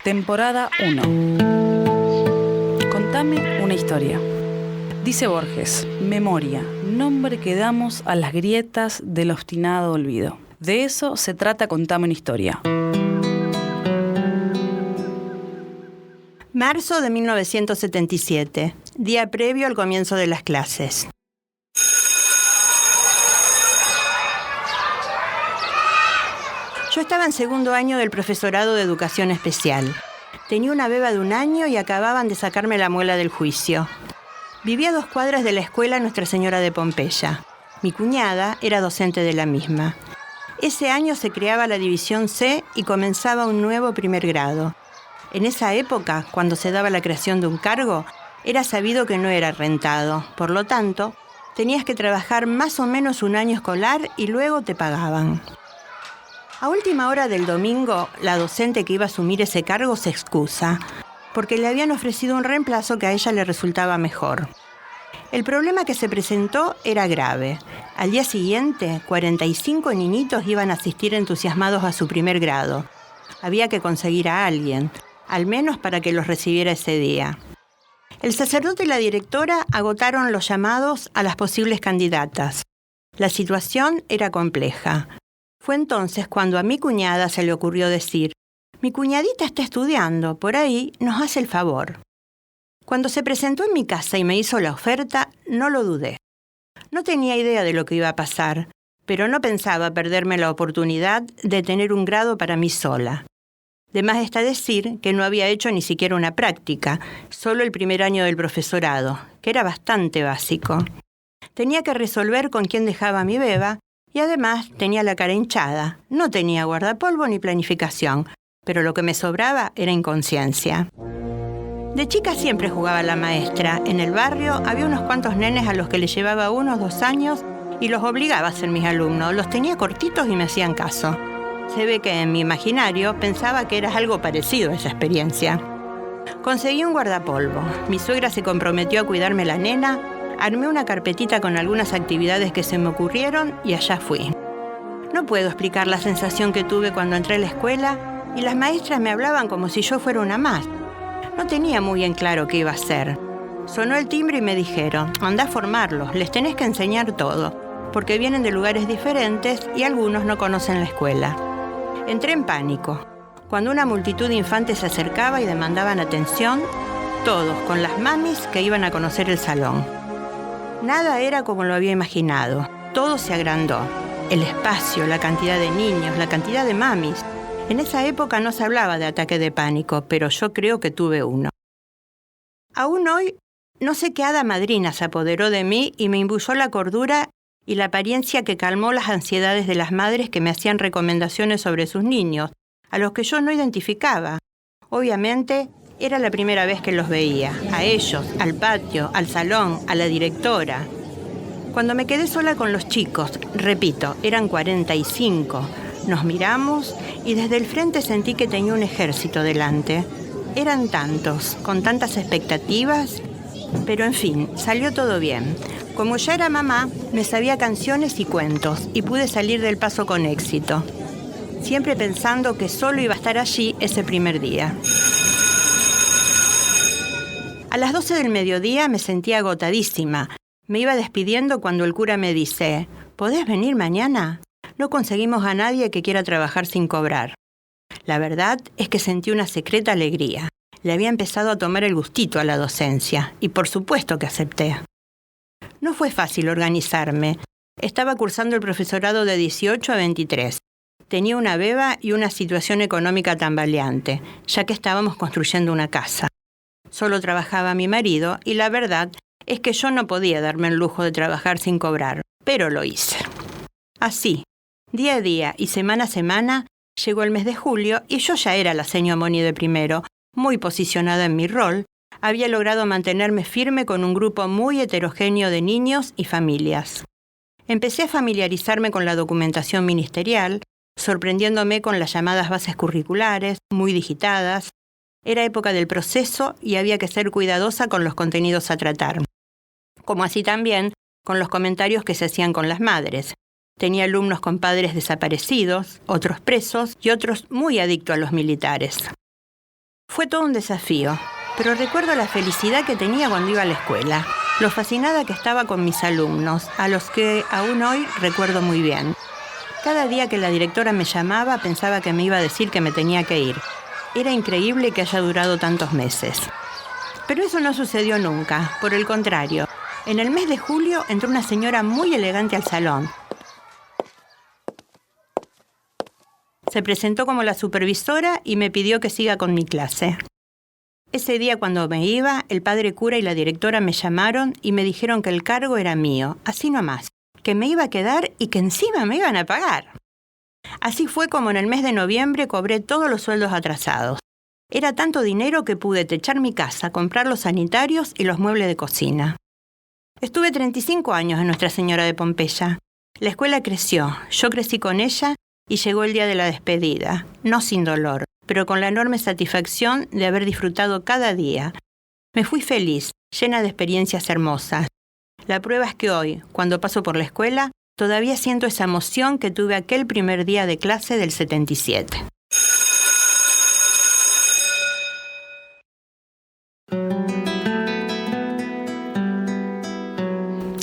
Temporada 1. Contame una historia. Dice Borges, memoria, nombre que damos a las grietas del obstinado olvido. De eso se trata Contame una historia. Marzo de 1977, día previo al comienzo de las clases. Yo estaba en segundo año del profesorado de educación especial. Tenía una beba de 1 año y acababan de sacarme la muela del juicio. Vivía a 2 cuadras de la escuela Nuestra Señora de Pompeya. Mi cuñada era docente de la misma. Ese año se creaba la División C y comenzaba un nuevo primer grado. En esa época, cuando se daba la creación de un cargo, era sabido que no era rentado. Por lo tanto, tenías que trabajar más o menos 1 año escolar y luego te pagaban. A última hora del domingo, la docente que iba a asumir ese cargo se excusa, porque le habían ofrecido un reemplazo que a ella le resultaba mejor. El problema que se presentó era grave. Al día siguiente, 45 niñitos iban a asistir entusiasmados a su primer grado. Había que conseguir a alguien, al menos para que los recibiera ese día. El sacerdote y la directora agotaron los llamados a las posibles candidatas. La situación era compleja. Fue entonces cuando a mi cuñada se le ocurrió decir: «Mi cuñadita está estudiando, por ahí nos hace el favor». Cuando se presentó en mi casa y me hizo la oferta, no lo dudé. No tenía idea de lo que iba a pasar, pero no pensaba perderme la oportunidad de tener un grado para mí sola. De más está decir que no había hecho ni siquiera una práctica, solo el primer año del profesorado, que era bastante básico. Tenía que resolver con quién dejaba a mi beba, y además tenía la cara hinchada. No tenía guardapolvo ni planificación, pero lo que me sobraba era inconsciencia. De chica siempre jugaba a la maestra. En el barrio había unos cuantos nenes a los que les llevaba 1 o 2 años y los obligaba a ser mis alumnos. Los tenía cortitos y me hacían caso. Se ve que en mi imaginario pensaba que era algo parecido a esa experiencia. Conseguí un guardapolvo. Mi suegra se comprometió a cuidarme la nena. Armé una carpetita con algunas actividades que se me ocurrieron y allá fui. No puedo explicar la sensación que tuve cuando entré a la escuela y las maestras me hablaban como si yo fuera una más. No tenía muy en claro qué iba a hacer. Sonó el timbre y me dijeron: «Andá a formarlos, les tenés que enseñar todo, porque vienen de lugares diferentes y algunos no conocen la escuela». Entré en pánico. Cuando una multitud de infantes se acercaba y demandaban atención, todos con las mamis que iban a conocer el salón. Nada era como lo había imaginado. Todo se agrandó. El espacio, la cantidad de niños, la cantidad de mamis. En esa época no se hablaba de ataque de pánico, pero yo creo que tuve uno. Aún hoy, no sé qué hada madrina se apoderó de mí y me imbuyó la cordura y la apariencia que calmó las ansiedades de las madres que me hacían recomendaciones sobre sus niños, a los que yo no identificaba. Obviamente, era la primera vez que los veía, a ellos, al patio, al salón, a la directora. Cuando me quedé sola con los chicos, repito, eran 45, nos miramos y desde el frente sentí que tenía un ejército delante. Eran tantos, con tantas expectativas, pero en fin, salió todo bien. Como ya era mamá, me sabía canciones y cuentos y pude salir del paso con éxito, siempre pensando que solo iba a estar allí ese primer día. A las 12 del mediodía me sentía agotadísima. Me iba despidiendo cuando el cura me dice: «¿Podés venir mañana? No conseguimos a nadie que quiera trabajar sin cobrar». La verdad es que sentí una secreta alegría. Le había empezado a tomar el gustito a la docencia y por supuesto que acepté. No fue fácil organizarme. Estaba cursando el profesorado de 18 a 23. Tenía una beba y una situación económica tambaleante, ya que estábamos construyendo una casa. Solo trabajaba mi marido y la verdad es que yo no podía darme el lujo de trabajar sin cobrar, pero lo hice. Así, día a día y semana a semana, llegó el mes de julio y yo ya era la señora Moni de primero, muy posicionada en mi rol. Había logrado mantenerme firme con un grupo muy heterogéneo de niños y familias. Empecé a familiarizarme con la documentación ministerial, sorprendiéndome con las llamadas bases curriculares, muy digitadas. Era época del proceso y había que ser cuidadosa con los contenidos a tratar, como así también con los comentarios que se hacían con las madres. Tenía alumnos con padres desaparecidos, otros presos y otros muy adictos a los militares. Fue todo un desafío, pero recuerdo la felicidad que tenía cuando iba a la escuela, lo fascinada que estaba con mis alumnos, a los que aún hoy recuerdo muy bien. Cada día que la directora me llamaba pensaba que me iba a decir que me tenía que ir. Era increíble que haya durado tantos meses. Pero eso no sucedió nunca, por el contrario. En el mes de julio entró una señora muy elegante al salón. Se presentó como la supervisora y me pidió que siga con mi clase. Ese día cuando me iba, el padre cura y la directora me llamaron y me dijeron que el cargo era mío, así nomás, que me iba a quedar y que encima me iban a pagar. Así fue como en el mes de noviembre cobré todos los sueldos atrasados. Era tanto dinero que pude techar mi casa, comprar los sanitarios y los muebles de cocina. Estuve 35 años en Nuestra Señora de Pompeya. La escuela creció, yo crecí con ella y llegó el día de la despedida, no sin dolor, pero con la enorme satisfacción de haber disfrutado cada día. Me fui feliz, llena de experiencias hermosas. La prueba es que hoy, cuando paso por la escuela, todavía siento esa emoción que tuve aquel primer día de clase del 77.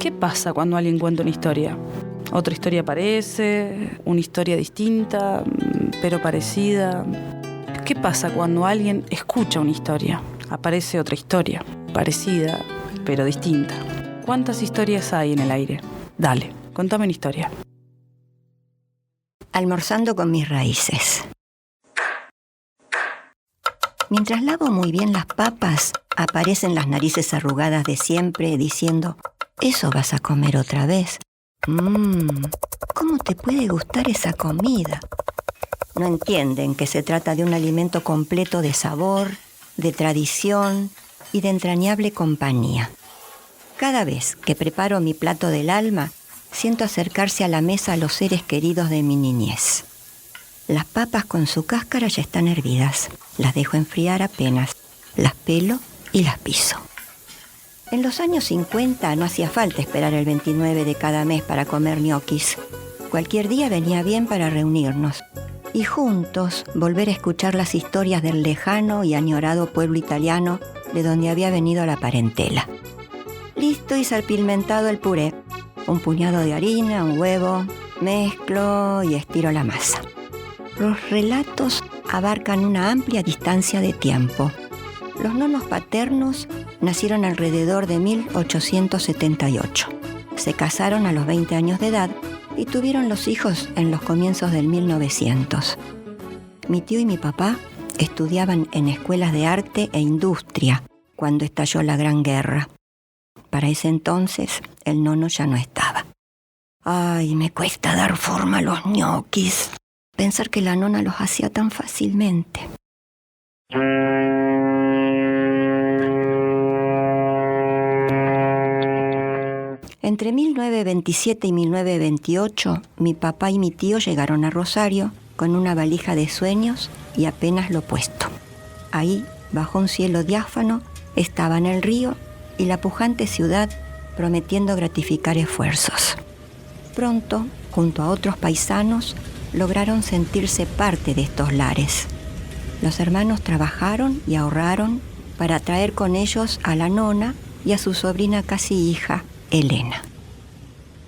¿Qué pasa cuando alguien cuenta una historia? Otra historia aparece, una historia distinta, pero parecida. ¿Qué pasa cuando alguien escucha una historia? Aparece otra historia, parecida, pero distinta. ¿Cuántas historias hay en el aire? Dale, contame una historia. Almorzando con mis raíces. Mientras lavo muy bien las papas, aparecen las narices arrugadas de siempre diciendo: «Eso vas a comer otra vez. ¿Cómo te puede gustar esa comida?». No entienden que se trata de un alimento completo de sabor, de tradición y de entrañable compañía. Cada vez que preparo mi plato del alma, siento acercarse a la mesa a los seres queridos de mi niñez. Las papas con su cáscara ya están hervidas. Las dejo enfriar apenas. Las pelo y las piso. En los años 50 no hacía falta esperar el 29 de cada mes para comer ñoquis. Cualquier día venía bien para reunirnos y juntos volver a escuchar las historias del lejano y añorado pueblo italiano de donde había venido la parentela. Listo y salpimentado el puré. Un puñado de harina, un huevo, mezclo y estiro la masa. Los relatos abarcan una amplia distancia de tiempo. Los nonos paternos nacieron alrededor de 1878. Se casaron a los 20 años de edad y tuvieron los hijos en los comienzos del 1900. Mi tío y mi papá estudiaban en escuelas de arte e industria cuando estalló la Gran Guerra. Para ese entonces, el nono ya no estaba. Ay, me cuesta dar forma a los ñoquis. Pensar que la nona los hacía tan fácilmente. Entre 1927 y 1928, mi papá y mi tío llegaron a Rosario con una valija de sueños y apenas lo puesto. Ahí, bajo un cielo diáfano, estaban el río y la pujante ciudad prometiendo gratificar esfuerzos. Pronto, junto a otros paisanos, lograron sentirse parte de estos lares. Los hermanos trabajaron y ahorraron para traer con ellos a la nona y a su sobrina casi hija, Elena.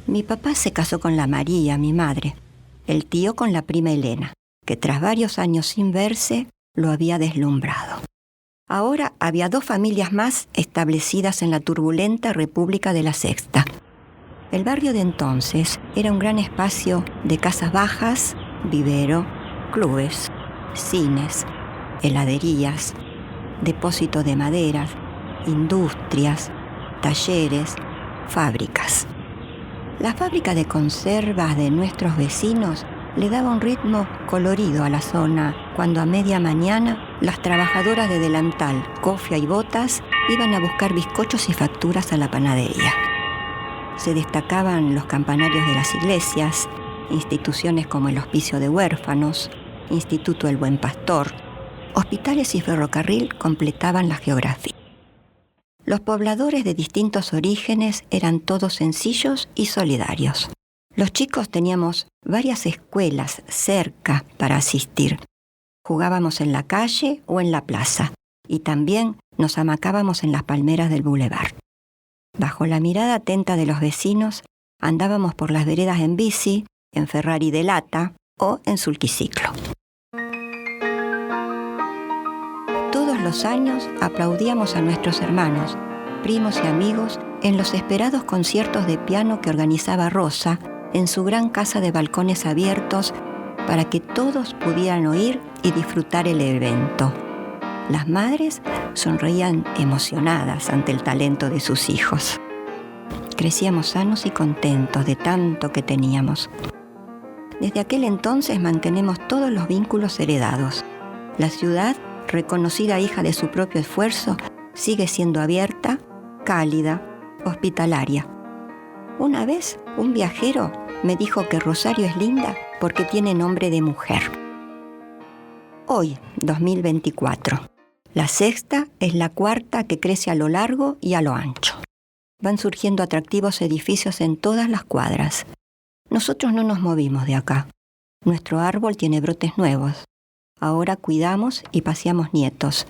Mi papá se casó con la María, mi madre, el tío con la prima Elena, que tras varios años sin verse, lo había deslumbrado. Ahora había 2 familias más establecidas en la turbulenta República de la Sexta. El barrio de entonces era un gran espacio de casas bajas, vivero, clubes, cines, heladerías, depósito de maderas, industrias, talleres, fábricas. La fábrica de conservas de nuestros vecinos le daba un ritmo colorido a la zona cuando a media mañana las trabajadoras de delantal, cofia y botas iban a buscar bizcochos y facturas a la panadería. Se destacaban los campanarios de las iglesias, instituciones como el Hospicio de Huérfanos, Instituto El Buen Pastor, hospitales y ferrocarril completaban la geografía. Los pobladores de distintos orígenes eran todos sencillos y solidarios. Los chicos teníamos varias escuelas cerca para asistir. Jugábamos en la calle o en la plaza y también nos amacábamos en las palmeras del boulevard. Bajo la mirada atenta de los vecinos, andábamos por las veredas en bici, en Ferrari de lata o en sulquiciclo. Todos los años aplaudíamos a nuestros hermanos, primos y amigos en los esperados conciertos de piano que organizaba Rosa en su gran casa de balcones abiertos para que todos pudieran oír y disfrutar el evento. Las madres sonreían emocionadas ante el talento de sus hijos. Crecíamos sanos y contentos de tanto que teníamos. Desde aquel entonces mantenemos todos los vínculos heredados. La ciudad, reconocida hija de su propio esfuerzo, sigue siendo abierta, cálida, hospitalaria. Una vez, un viajero me dijo que Rosario es linda porque tiene nombre de mujer. Hoy, 2024, la sexta es la cuarta que crece a lo largo y a lo ancho. Van surgiendo atractivos edificios en todas las cuadras. Nosotros no nos movimos de acá. Nuestro árbol tiene brotes nuevos. Ahora cuidamos y paseamos nietos.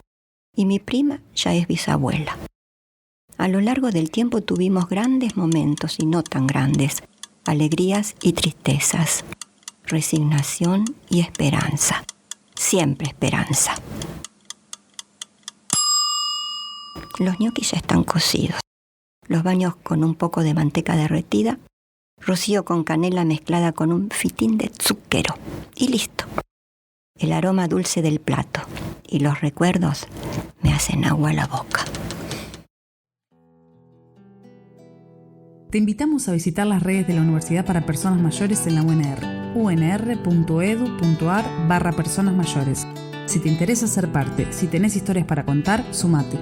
Y mi prima ya es bisabuela. A lo largo del tiempo tuvimos grandes momentos y no tan grandes, alegrías y tristezas, resignación y esperanza. Siempre esperanza. Los ñoquis ya están cocidos. Los baños con un poco de manteca derretida, rocío con canela mezclada con un fitín de zucchero. Y listo. El aroma dulce del plato y los recuerdos me hacen agua a la boca. Te invitamos a visitar las redes de la Universidad para Personas Mayores en la UNR, unr.edu.ar/personas mayores. Si te interesa ser parte, si tenés historias para contar, sumate.